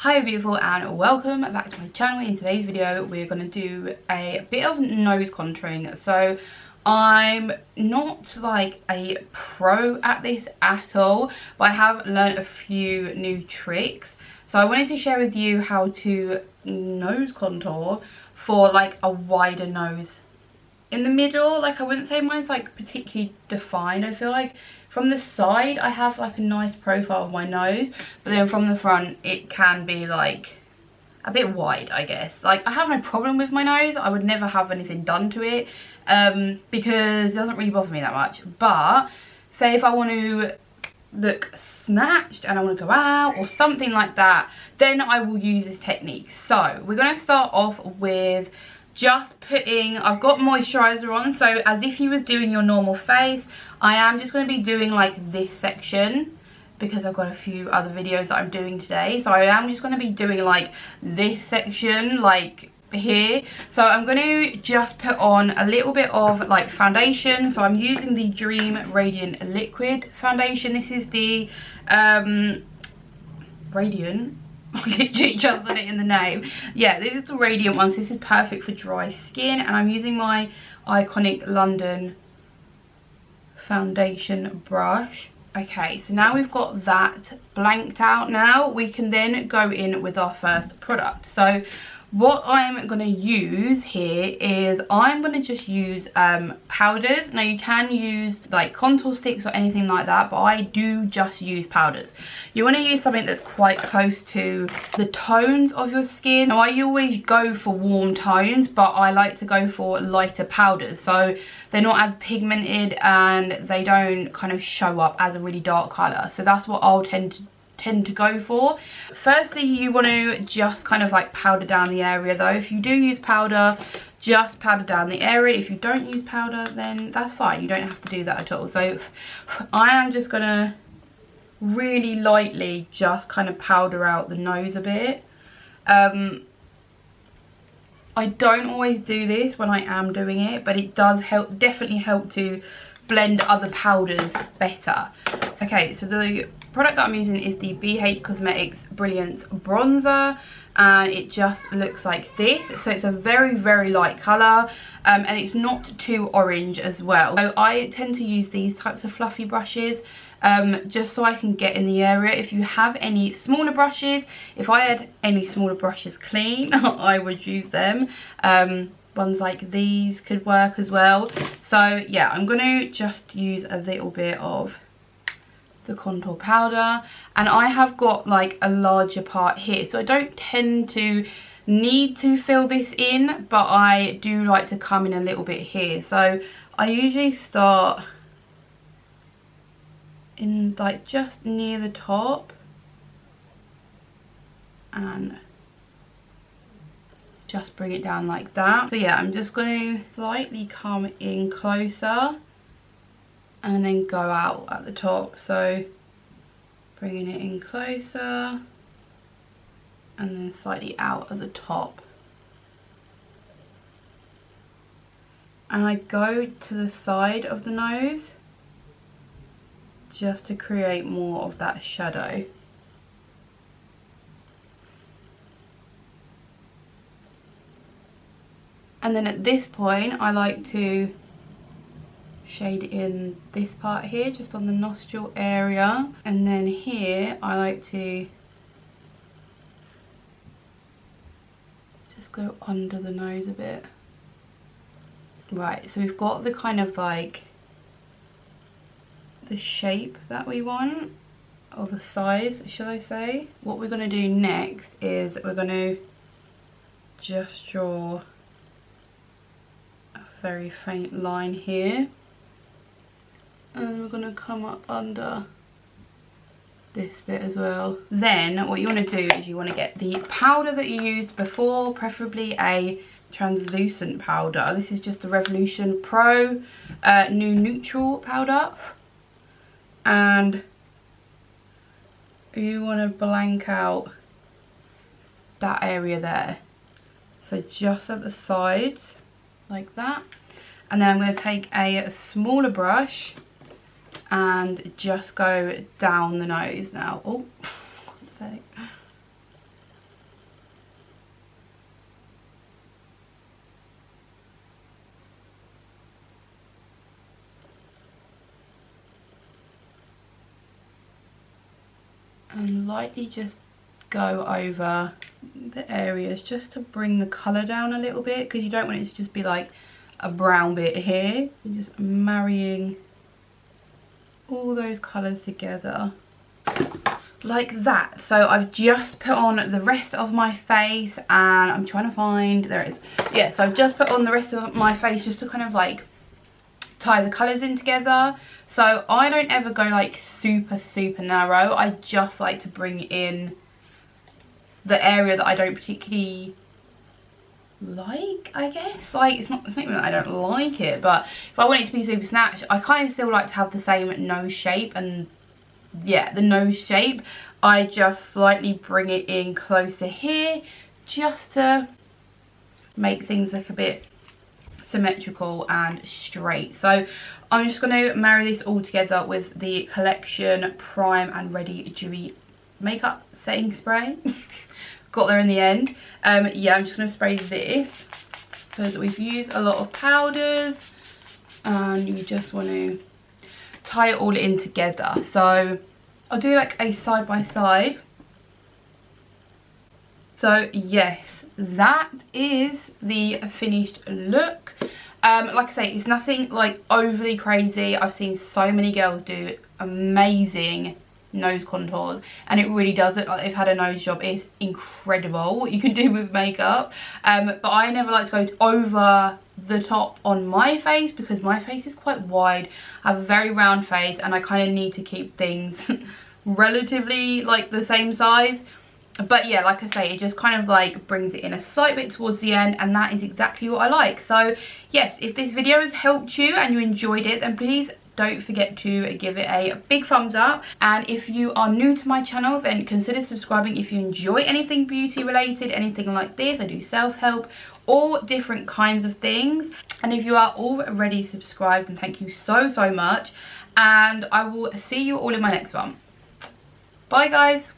Hi beautiful, and welcome back to my channel. In today's video we're going to do a bit of nose contouring. So I'm not like a pro at this at all, but I have learned a few new tricks. So I wanted to share with you how to nose contour for like a wider nose. In the middle, like I wouldn't say mine's like particularly defined. I feel like from the side I have like a nice profile of my nose, but then from the front it can be like a bit wide, I guess. Like I have no problem with my nose, I would never have anything done to it because it doesn't really bother me that much. But say if I want to look snatched and I want to go out or something like that, then I will use this technique. So we're going to start off with just putting, I've got moisturizer on, so as if you was doing your normal face, I am just going to be doing like this section because I've got a few other videos that I'm doing today. So I am just going to be doing like this section like here. So I'm going to just put on a little bit of like foundation. So I'm using the Dream Radiant Liquid foundation. This is the Radiant, I literally just said it in the name. Yeah, this is the Radiant one, so this is perfect for dry skin, and I'm using my Iconic London foundation brush. Okay, so now we've got that blanked out. Now we can then go in with our first product. So what I'm going to use here is I'm going to just use powders. Now you can use like contour sticks or anything like that, but I do just use powders. You want to use something that's quite close to the tones of your skin. Now I always go for warm tones, but I like to go for lighter powders, so they're not as pigmented and they don't kind of show up as a really dark colour. So that's what I'll tend to go for. Firstly, you want to just kind of like powder down the area though. If you do use powder, just powder down the area. If you don't use powder, then that's fine, you don't have to do that at all. So I am just gonna really lightly just kind of powder out the nose a bit. I don't always do this when I am doing it, but it does help, definitely help to blend other powders better. Okay, so the product that I'm using is the BH Cosmetics Brilliance Bronzer, and it just looks like this. So it's a very, very light colour, and it's not too orange as well. So I tend to use these types of fluffy brushes just so I can get in the area. If you have any smaller brushes, if I had any smaller brushes clean, I would use them. Ones like these could work as well. So yeah, I'm going to just use a little bit of the contour powder, and I have got like a larger part here, so I don't tend to need to fill this in, but I do like to come in a little bit here. So I usually start in like just near the top and just bring it down like that. So yeah, I'm just going to slightly come in closer and then go out at the top. So bringing it in closer and then slightly out at the top. And I go to the side of the nose just to create more of that shadow. And then at this point I like to shade in this part here, just on the nostril area, and then here I like to just go under the nose a bit. Right, so we've got the kind of like the shape that we want, or the size should I say. What we're going to do next is we're going to just draw a very faint line here, and we're going to come up under this bit as well. Then what you want to do is you want to get the powder that you used before, preferably a translucent powder. This is just the Revolution Pro New Neutral powder, and you want to blank out that area there, so just at the sides like that. And then I'm going to take a smaller brush and just go down the nose now. Oh, what's that? and lightly just go over the areas just to bring the colour down a little bit, because you don't want it to just be like a brown bit here. You're just marrying all those colours together like that. So I've just put on the rest of my face, and I'm trying to find, there it is. Yeah, so I've just put on the rest of my face just to kind of like tie the colours in together. So I don't ever go like super narrow. I just like to bring in the area that I don't particularly like, I guess. Like, it's not even that I don't like it, but if I want it to be super snatched, I kind of still like to have the same nose shape. And yeah, the nose shape, I just slightly bring it in closer here just to make things look a bit symmetrical and straight. So I'm just going to marry this all together with the Collection Prime and Ready Dewy makeup setting spray. Got there in the end. Yeah, I'm just going to spray this because we've used a lot of powders and you just want to tie it all in together. So I'll do like a side by side. So yes, that is the finished look. Like I say, it's nothing like overly crazy. I've seen so many girls do amazing nose contours, and it really does it. Like, they've had a nose job. It's incredible what you can do with makeup. But I never like to go over the top on my face because my face is quite wide. I have a very round face and I kind of need to keep things relatively like the same size. But yeah, like I say, it just kind of like brings it in a slight bit towards the end, and that is exactly what I like. So yes, if this video has helped you and you enjoyed it, then please don't forget to give it a big thumbs up. And if you are new to my channel, then consider subscribing if you enjoy anything beauty related, anything like this. I do self-help, all different kinds of things. And if you are already subscribed, then thank you so much, and I will see you all in my next one. Bye guys.